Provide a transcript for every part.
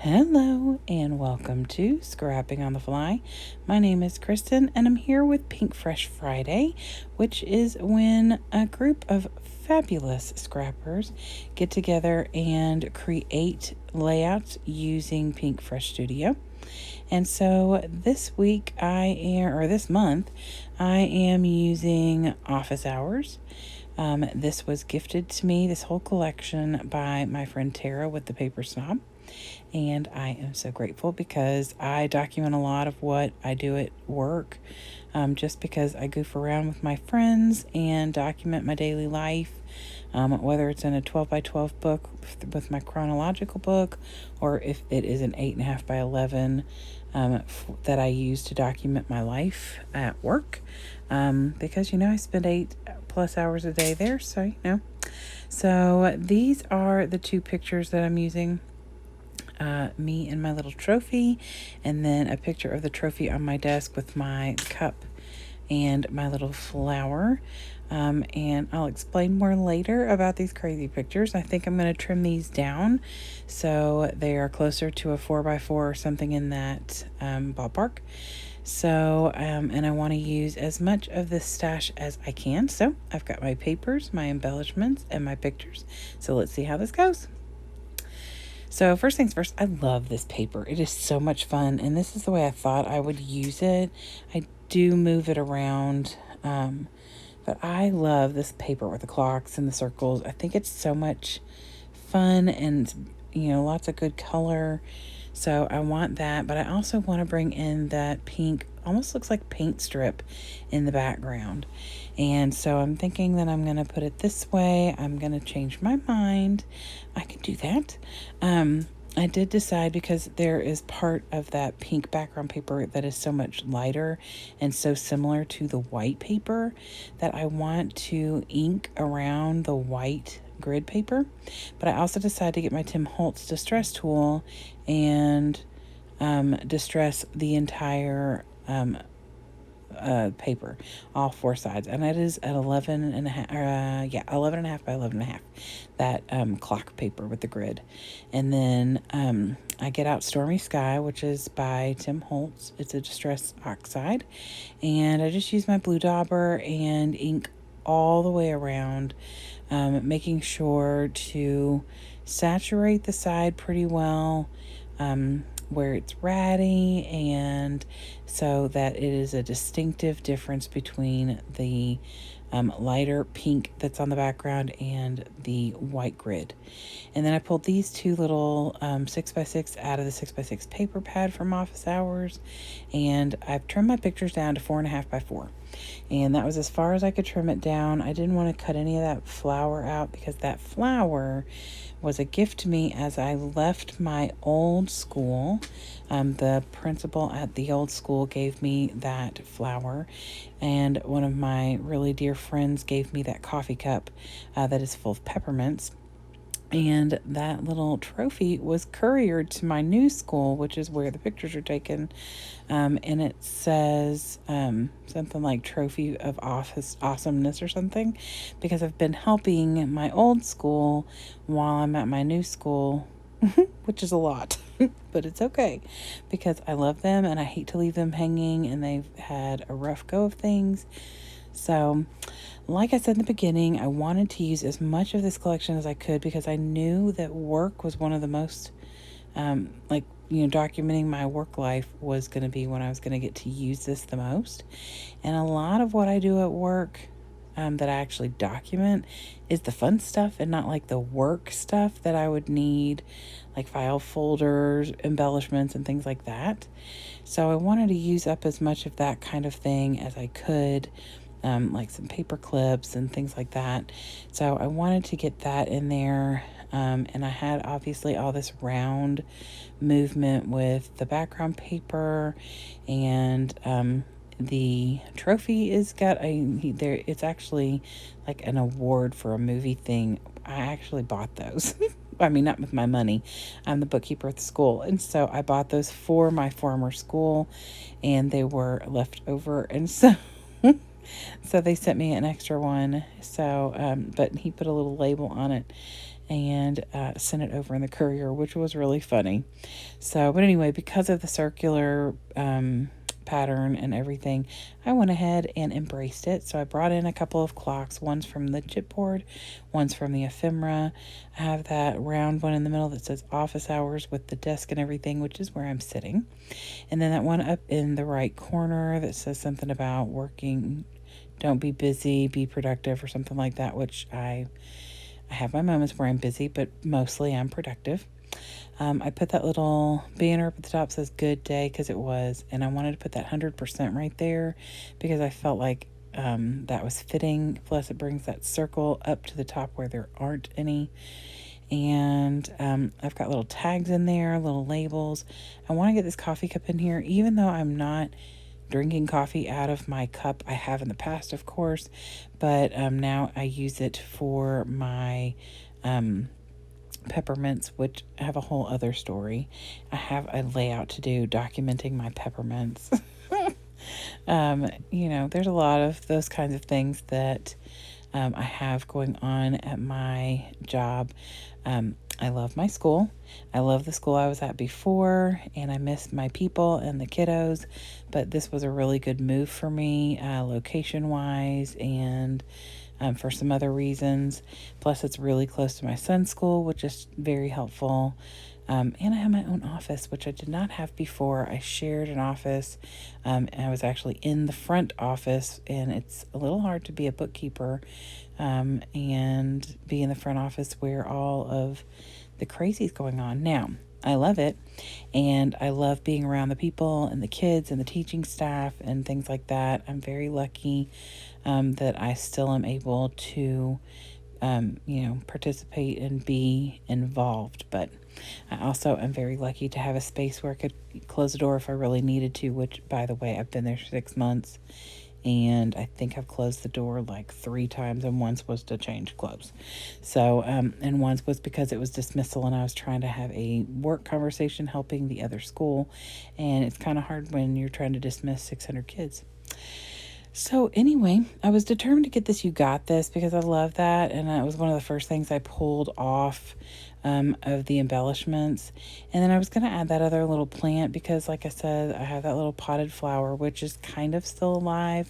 Hello and welcome to Scrapping on the Fly. My name is Kristen and I'm here with Pinkfresh Friday, which is when a group of fabulous scrappers get together and create layouts using Pinkfresh Studio. And so this month, I am using office hours. This was gifted to me, this whole collection, by my friend Tara with the Paper Snob. And I am so grateful because I document a lot of what I do at work, just because I goof around with my friends and document my daily life, whether it's in a 12 by 12 book with my chronological book, or if it is an 8.5 by 11 that I use to document my life at work, because I spend 8+ hours a day there, so So these are the two pictures that I'm using. Me and my little trophy, and then a picture of the trophy on my desk with my cup and my little flower. And I'll explain more later about these crazy pictures. I think I'm going to trim these down so they are closer to a 4x4 or something in that ballpark. So, and I want to use as much of this stash as I can. So I've got my papers, my embellishments, and my pictures. So let's see how this goes. So first things first, I love this paper. It is so much fun, and this is the way I thought I would use it. I do move it around, but I love this paper with the clocks and the circles. I think it's so much fun and, lots of good color. So I want that, but I also want to bring in that pink, almost looks like paint strip in the background. And so I'm thinking that I'm going to put it this way. I'm going to change my mind. I can do that. I did decide, because there is part of that pink background paper that is so much lighter and so similar to the white paper, that I want to ink around the white grid paper. But I also decided to get my Tim Holtz distress tool and distress the entire paper, all four sides, and it is at 11.5 by 11.5, that clock paper with the grid. And then I get out Stormy Sky, which is by Tim Holtz. It's a distress oxide, and I just use my blue dauber and ink all the way around, making sure to saturate the side pretty well, where it's ratty, and so that it is a distinctive difference between the lighter pink that's on the background and the white grid. And then I pulled these two little 6x6 out of the 6x6 paper pad from office hours, and I've trimmed my pictures down to 4.5 by 4. And that was as far as I could trim it down. I didn't want to cut any of that flower out, because that flower was a gift to me as I left my old school. The principal at the old school gave me that flower, and one of my really dear friends gave me that coffee cup that is full of peppermints. And that little trophy was couriered to my new school, which is where the pictures are taken. And it says something like Trophy of Office Awesomeness or something, because I've been helping my old school while I'm at my new school, which is a lot, but it's okay, because I love them and I hate to leave them hanging, and they've had a rough go of things. So, like I said in the beginning, I wanted to use as much of this collection as I could, because I knew that work was one of the most, documenting my work life was going to be when I was going to get to use this the most. And a lot of what I do at work, that I actually document, is the fun stuff and not like the work stuff that I would need, like file folders, embellishments, and things like that. So I wanted to use up as much of that kind of thing as I could, like some paper clips and things like that. So I wanted to get that in there. And I had obviously all this round movement with the background paper, and the trophy is got it's actually like an award for a movie thing. I actually bought those. I mean, not with my money. I'm the bookkeeper at the school, and so I bought those for my former school, and they were left over, and so so they sent me an extra one. So but he put a little label on it, and sent it over in the courier, which was really funny. So, but anyway, because of the circular pattern and everything, I went ahead and embraced it. So I brought in a couple of clocks. One's from the chipboard, one's from the ephemera. I have that round one in the middle that says office hours with the desk and everything, which is where I'm sitting. And then that one up in the right corner that says something about working, don't be busy, be productive, or something like that, which I have my moments where I'm busy, but mostly I'm productive. I put that little banner up at the top that says good day, because it was, and I wanted to put that 100% right there because I felt like that was fitting. Plus it brings that circle up to the top where there aren't any. And I've got little tags in there, little labels. I want to get this coffee cup in here, even though I'm not drinking coffee out of my cup. I have in the past, of course, but now I use it for my peppermints, which have a whole other story. I have a layout to do documenting my peppermints. There's a lot of those kinds of things that I have going on at my job. I love my school. I love the school I was at before, and I miss my people and the kiddos, but this was a really good move for me, location-wise, and for some other reasons. Plus, it's really close to my son's school, which is very helpful. And I have my own office, which I did not have before. I shared an office, and I was actually in the front office, and it's a little hard to be a bookkeeper and be in the front office where all of the crazy is going on. Now, I love it, and I love being around the people and the kids and the teaching staff and things like that. I'm very lucky that I still am able to, participate and be involved. But I also am very lucky to have a space where I could close the door if I really needed to, which, by the way, I've been there 6 months. And I think I've closed the door like 3 times, and once was to change clothes. So, and once was because it was dismissal, and I was trying to have a work conversation helping the other school. And it's kind of hard when you're trying to dismiss 600 kids. So anyway, I was determined to get this You Got This because I love that. And it was one of the first things I pulled off of the embellishments. And then I was going to add that other little plant because, like I said, I have that little potted flower, which is kind of still alive.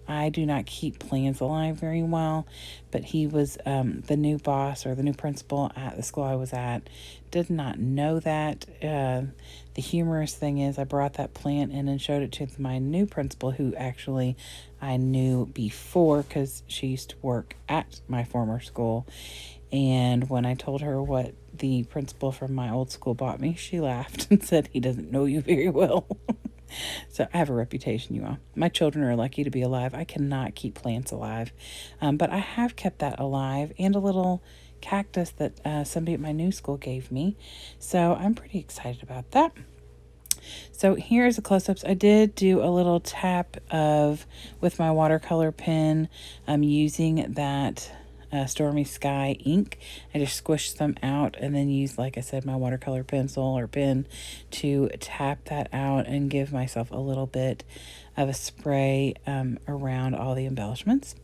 I do not keep plants alive very well, but he was the new boss or the new principal at the school I was at. Did not know that. The humorous thing is I brought that plant in and showed it to my new principal, who actually I knew before because she used to work at my former school. And when I told her what the principal from my old school bought me, she laughed and said, "He doesn't know you very well." So I have a reputation, you all. My children are lucky to be alive. I cannot keep plants alive. But I have kept that alive, and a little cactus that somebody at my new school gave me. So I'm pretty excited about that. So here's the close-ups. I did do a little tap with my watercolor pen. I'm using that Stormy Sky ink. I just squished them out and then used, like I said, my watercolor pencil or pen to tap that out and give myself a little bit of a spray around all the embellishments.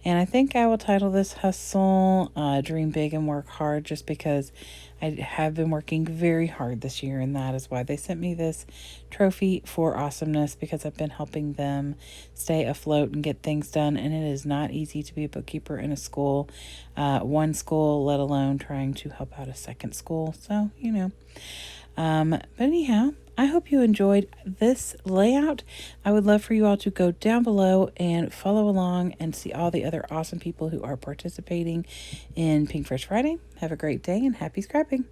And I think I will title this Hustle, Dream Big and Work Hard, just because I have been working very hard this year, and that is why they sent me this trophy for awesomeness, because I've been helping them stay afloat and get things done, and it is not easy to be a bookkeeper in a school, one school, let alone trying to help out a second school. So, but anyhow, I hope you enjoyed this layout. I would love for you all to go down below and follow along and see all the other awesome people who are participating in Pinkfresh Friday. Have a great day and happy scrapping.